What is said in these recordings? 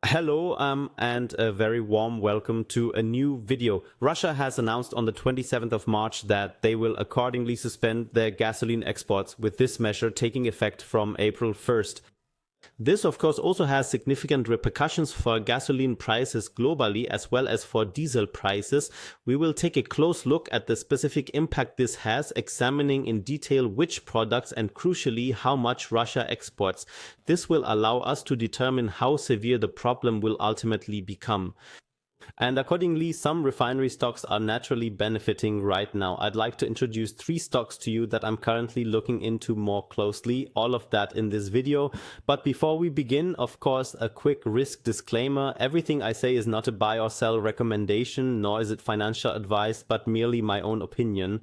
Hello, and a very warm welcome to a new video. Russia has announced on the 27th of March that they will accordingly suspend their gasoline exports, with this measure taking effect from April 1st. This, of course, also has significant repercussions for gasoline prices globally as well as for diesel prices. We will take a close look at the specific impact this has, examining in detail which products and crucially how much Russia exports. This will allow us to determine how severe the problem will ultimately become. And accordingly, some refinery stocks are naturally benefiting right now. I'd like to introduce 3 stocks to you that I'm currently looking into more closely, all of that in this video. But before we begin, of course, a quick risk disclaimer. Everything I say is not a buy or sell recommendation, nor is it financial advice, but merely my own opinion.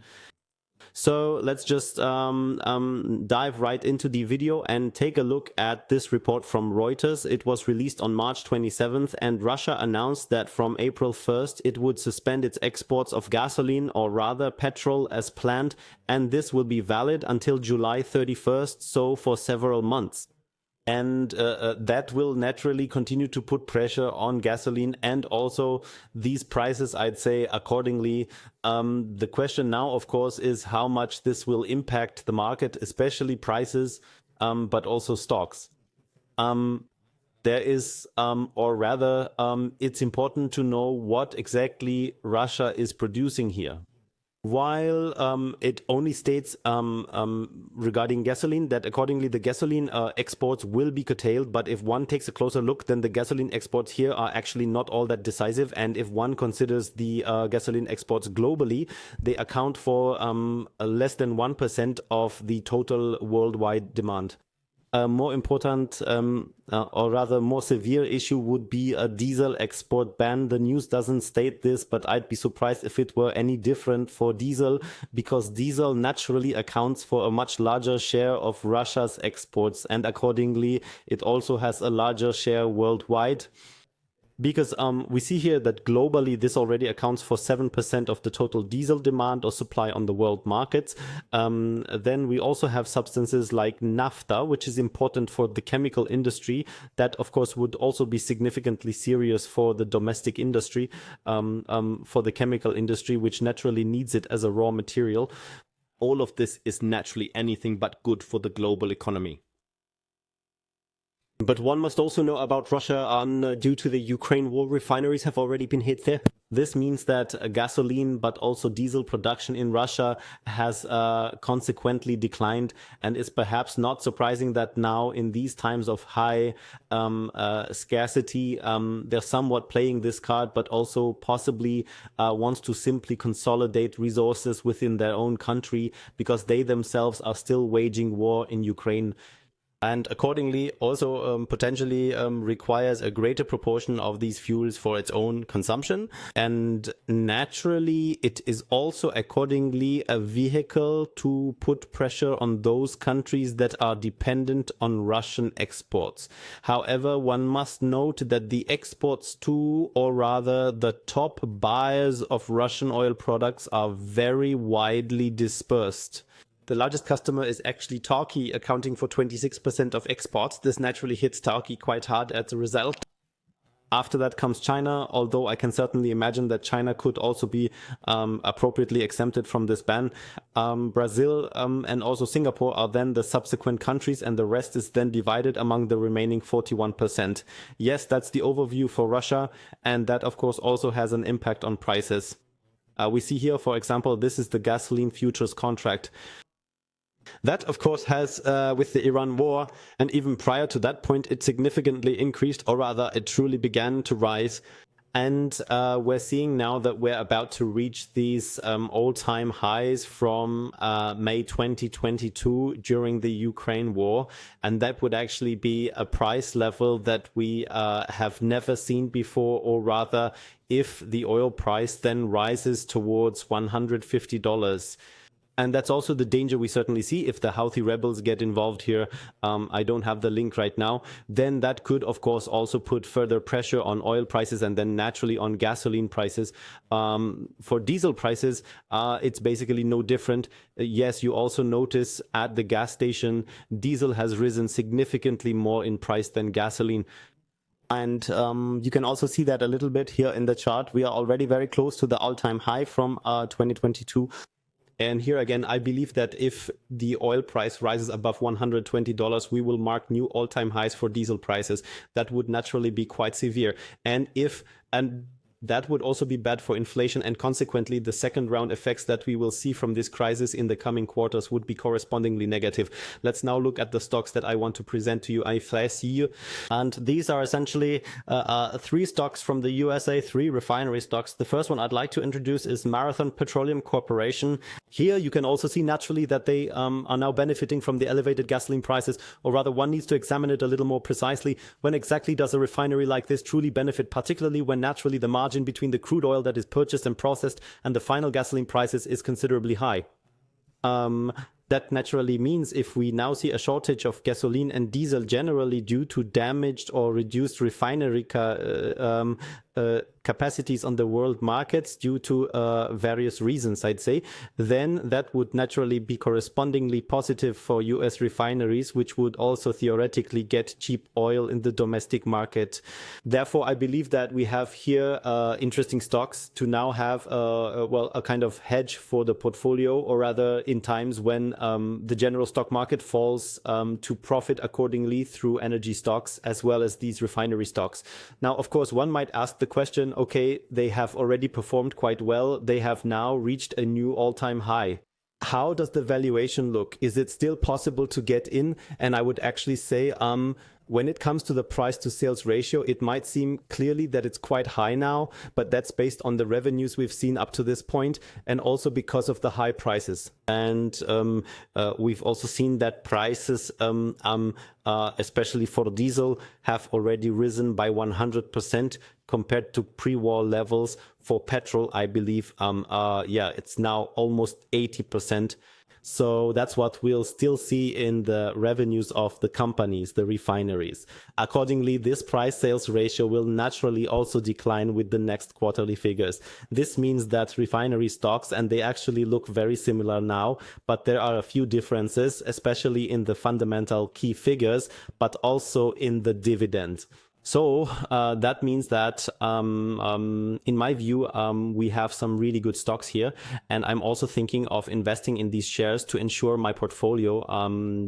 So let's just dive right into the video and take a look at this report from Reuters. It was released on March 27th, and Russia announced that from April 1st it would suspend its exports of gasoline, or rather petrol, as planned, and this will be valid until July 31st, so for several months. And that will naturally continue to put pressure on gasoline and also these prices, I'd say, accordingly. The question now, of course, is how much this will impact the market, especially prices, but also stocks. There is, or rather, it's important to know what exactly Russia is producing here. While it only states regarding gasoline that accordingly the gasoline exports will be curtailed, but if one takes a closer look, then the gasoline exports here are actually not all that decisive. And if one considers the gasoline exports globally, they account for less than 1% of the total worldwide demand. A more important, or rather more severe issue would be a diesel export ban. The news doesn't state this, but I'd be surprised if it were any different for diesel, because diesel naturally accounts for a much larger share of Russia's exports, and accordingly, it also has a larger share worldwide. Because we see here that globally this already accounts for 7% of the total diesel demand or supply on the world markets. Then we also have substances like naphtha, which is important for the chemical industry. That, of course, would also be significantly serious for the domestic industry, for the chemical industry, which naturally needs it as a raw material. All of this is naturally anything but good for the global economy. But one must also know about Russia, due to the Ukraine war, refineries have already been hit there. This means that gasoline, but also diesel production in Russia has consequently declined, and is perhaps not surprising that now in these times of high scarcity, they're somewhat playing this card, but also possibly wants to simply consolidate resources within their own country, because they themselves are still waging war in Ukraine. And accordingly also potentially requires a greater proportion of these fuels for its own consumption. And naturally, it is also accordingly a vehicle to put pressure on those countries that are dependent on Russian exports. However, one must note that the exports to, or rather the top buyers of Russian oil products, are very widely dispersed. The largest customer is actually Turkey, accounting for 26% of exports. This naturally hits Turkey quite hard as a result. After that comes China, although I can certainly imagine that China could also be appropriately exempted from this ban. Brazil and also Singapore are then the subsequent countries, and the rest is then divided among the remaining 41%. Yes, that's the overview for Russia, and that of course also has an impact on prices. We see here, for example, this is the gasoline futures contract. That, of course, has, with the Iran war, and even prior to that point, it significantly increased, or rather, it truly began to rise. And we're seeing now that we're about to reach these all-time highs from May 2022 during the Ukraine war. And that would actually be a price level that we have never seen before, or rather, if the oil price then rises towards $150. And that's also the danger we certainly see if the Houthi rebels get involved here. I don't have the link right now. Then that could, of course, also put further pressure on oil prices and then naturally on gasoline prices. For diesel prices, it's basically no different. Yes, you also notice at the gas station, diesel has risen significantly more in price than gasoline. And you can also see that a little bit here in the chart. We are already very close to the all-time high from 2022. And here again, I believe that if the oil price rises above $120, we will mark new all-time highs for diesel prices. That would naturally be quite severe. And that would also be bad for inflation, and consequently the second round effects that we will see from this crisis in the coming quarters would be correspondingly negative. Let's now look at the stocks that I want to present to you. I see you. And these are essentially three stocks from the USA, three refinery stocks. The first one I'd like to introduce is Marathon Petroleum Corporation. Here you can also see naturally that they are now benefiting from the elevated gasoline prices, or rather one needs to examine it a little more precisely. When exactly does a refinery like this truly benefit, particularly when naturally the margin between the crude oil that is purchased and processed and the final gasoline prices is considerably high? That naturally means if we now see a shortage of gasoline and diesel generally due to damaged or reduced refinery capacities on the world markets due to various reasons, I'd say, then that would naturally be correspondingly positive for US refineries, which would also theoretically get cheap oil in the domestic market. Therefore, I believe that we have here interesting stocks to now have a kind of hedge for the portfolio, or rather in times when the general stock market falls, to profit accordingly through energy stocks as well as these refinery stocks. Now, of course, one might ask the question, okay, they have already performed quite well. They have now reached a new all-time high. How does the valuation look? Is it still possible to get in? And I would actually say, when it comes to the price to sales ratio, it might seem clearly that it's quite high now, but that's based on the revenues we've seen up to this point, and also because of the high prices. And we've also seen that prices, especially for diesel, have already risen by 100% compared to pre-war levels. For petrol, I believe, it's now almost 80%. So that's what we'll still see in the revenues of the companies, the refineries. Accordingly, this price sales ratio will naturally also decline with the next quarterly figures. This means that refinery stocks, and they actually look very similar now, but there are a few differences, especially in the fundamental key figures, but also in the dividend. So that means that in my view, we have some really good stocks here, and I'm also thinking of investing in these shares to ensure my portfolio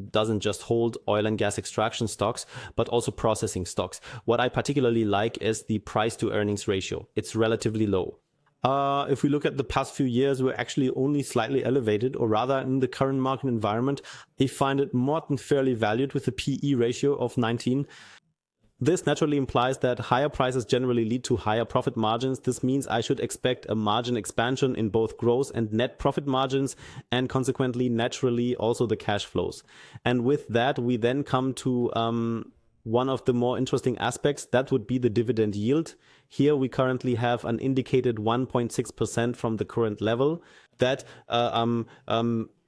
doesn't just hold oil and gas extraction stocks, but also processing stocks. What I particularly like is the price to earnings ratio. It's relatively low. If we look at the past few years, we're actually only slightly elevated, or rather in the current market environment, I find it more than fairly valued with a PE ratio of 19. This naturally implies that higher prices generally lead to higher profit margins. This means I should expect a margin expansion in both gross and net profit margins, and consequently, naturally, also the cash flows. And with that, we then come to one of the more interesting aspects. That would be the dividend yield. Here we currently have an indicated 1.6% from the current level. That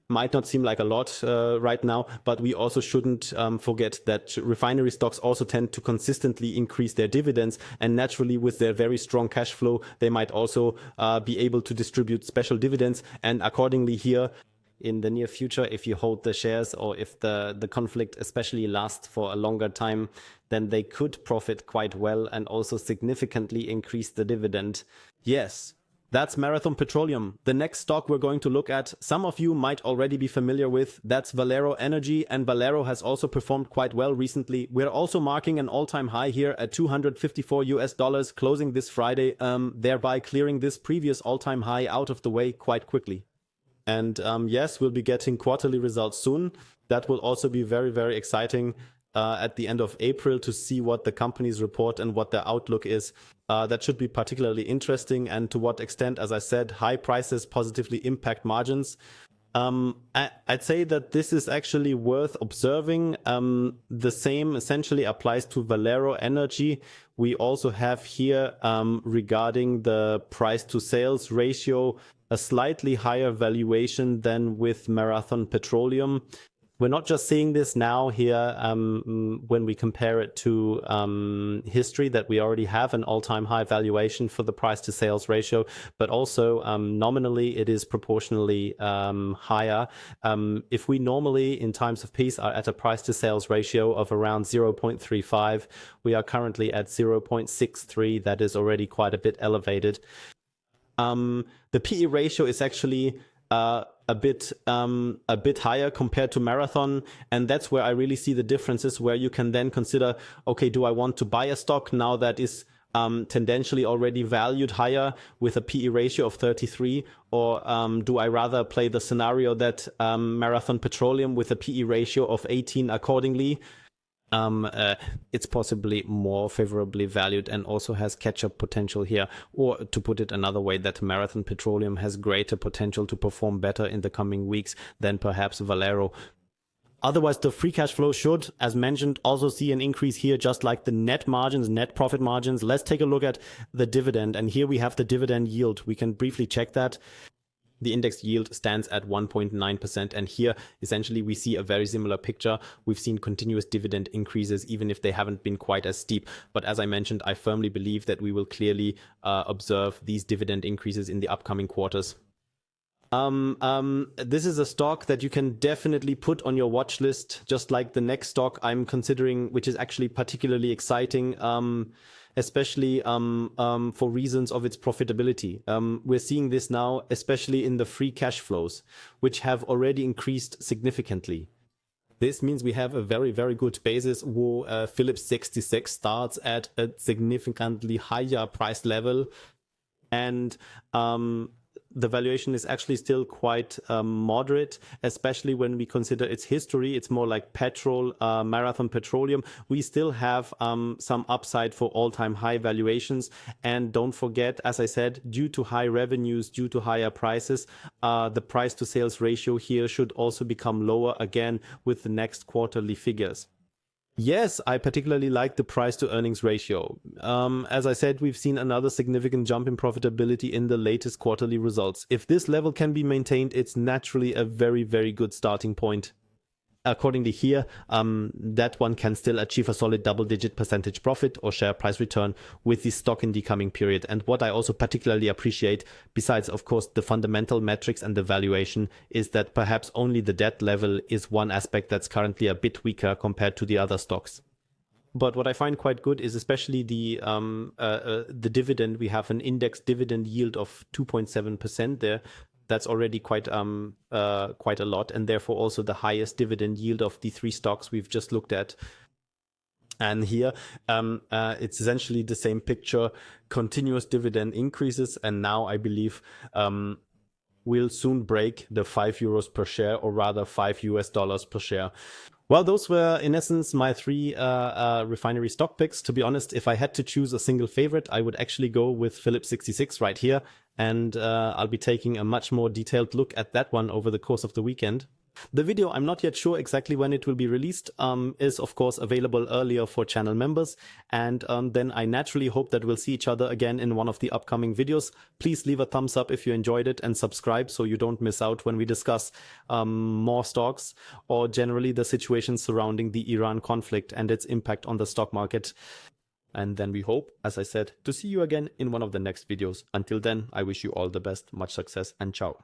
might not seem like a lot right now, but we also shouldn't forget that refinery stocks also tend to consistently increase their dividends, and naturally with their very strong cash flow, they might also be able to distribute special dividends. And accordingly here, in the near future, if you hold the shares, or if the conflict especially lasts for a longer time, then they could profit quite well and also significantly increase the dividend. Yes. That's Marathon Petroleum. The next stock we're going to look at, some of you might already be familiar with. That's Valero Energy, and Valero has also performed quite well recently. We're also marking an all-time high here at $254, closing this Friday, thereby clearing this previous all-time high out of the way quite quickly. And yes, we'll be getting quarterly results soon. That will also be very, very exciting at the end of April to see what the companies report and what their outlook is. That should be particularly interesting, and to what extent, as I said, high prices positively impact margins. I'd say that this is actually worth observing. The same essentially applies to Valero Energy. We also have here, regarding the price to sales ratio, a slightly higher valuation than with Marathon Petroleum. We're not just seeing this now here when we compare it to history, that we already have an all-time high valuation for the price to sales ratio, but also nominally it is proportionally higher. If we normally in times of peace are at a price to sales ratio of around 0.35, we are currently at 0.63. That is already quite a bit elevated. The PE ratio is actually a bit higher compared to Marathon, and that's where I really see the differences, where you can then consider, okay, do I want to buy a stock now that is tendentially already valued higher with a PE ratio of 33, or do I rather play the scenario that Marathon Petroleum with a PE ratio of 18 accordingly, it's possibly more favorably valued and also has catch-up potential here, or to put it another way, that Marathon Petroleum has greater potential to perform better in the coming weeks than perhaps Valero. Otherwise, the free cash flow should, as mentioned, also see an increase here, just like the net margins, net profit margins. Let's take a look at the dividend, and here we have the dividend yield. We can briefly check that. The index yield stands at 1.9%, and here essentially we see a very similar picture. We've seen continuous dividend increases, even if they haven't been quite as steep. But as I mentioned, I firmly believe that we will clearly observe these dividend increases in the upcoming quarters. This is a stock that you can definitely put on your watch list, just like the next stock I'm considering, which is actually particularly exciting, especially for reasons of its profitability. We're seeing this now, especially in the free cash flows, which have already increased significantly. This means we have a very, very good basis where Phillips 66 starts at a significantly higher price level, and the valuation is actually still quite moderate, especially when we consider its history. It's more like Marathon Petroleum. We still have some upside for all-time high valuations. And don't forget, as I said, due to high revenues, due to higher prices, the price to sales ratio here should also become lower again with the next quarterly figures. Yes, I particularly like the price to earnings ratio. As I said, we've seen another significant jump in profitability in the latest quarterly results. If this level can be maintained, it's naturally a very, very good starting point. Accordingly here, that one can still achieve a solid double-digit percentage profit or share price return with the stock in the coming period. And what I also particularly appreciate, besides of course the fundamental metrics and the valuation, is that perhaps only the debt level is one aspect that's currently a bit weaker compared to the other stocks. But what I find quite good is especially the dividend. We have an index dividend yield of 2.7% there. That's already quite a lot, and therefore also the highest dividend yield of the three stocks we've just looked at. And here it's essentially the same picture, continuous dividend increases, and now I believe we'll soon break the €5 per share, or rather $5 per share. Well, those were in essence my three refinery stock picks. To be honest, if I had to choose a single favorite, I would actually go with Phillips 66 right here. And I'll be taking a much more detailed look at that one over the course of the weekend. The video, I'm not yet sure exactly when it will be released, is of course available earlier for channel members. And then I naturally hope that we'll see each other again in one of the upcoming videos. Please leave a thumbs up if you enjoyed it, and subscribe so you don't miss out when we discuss more stocks, or generally the situation surrounding the Iran conflict and its impact on the stock market. And then we hope, as I said, to see you again in one of the next videos. Until then, I wish you all the best, much success, and ciao.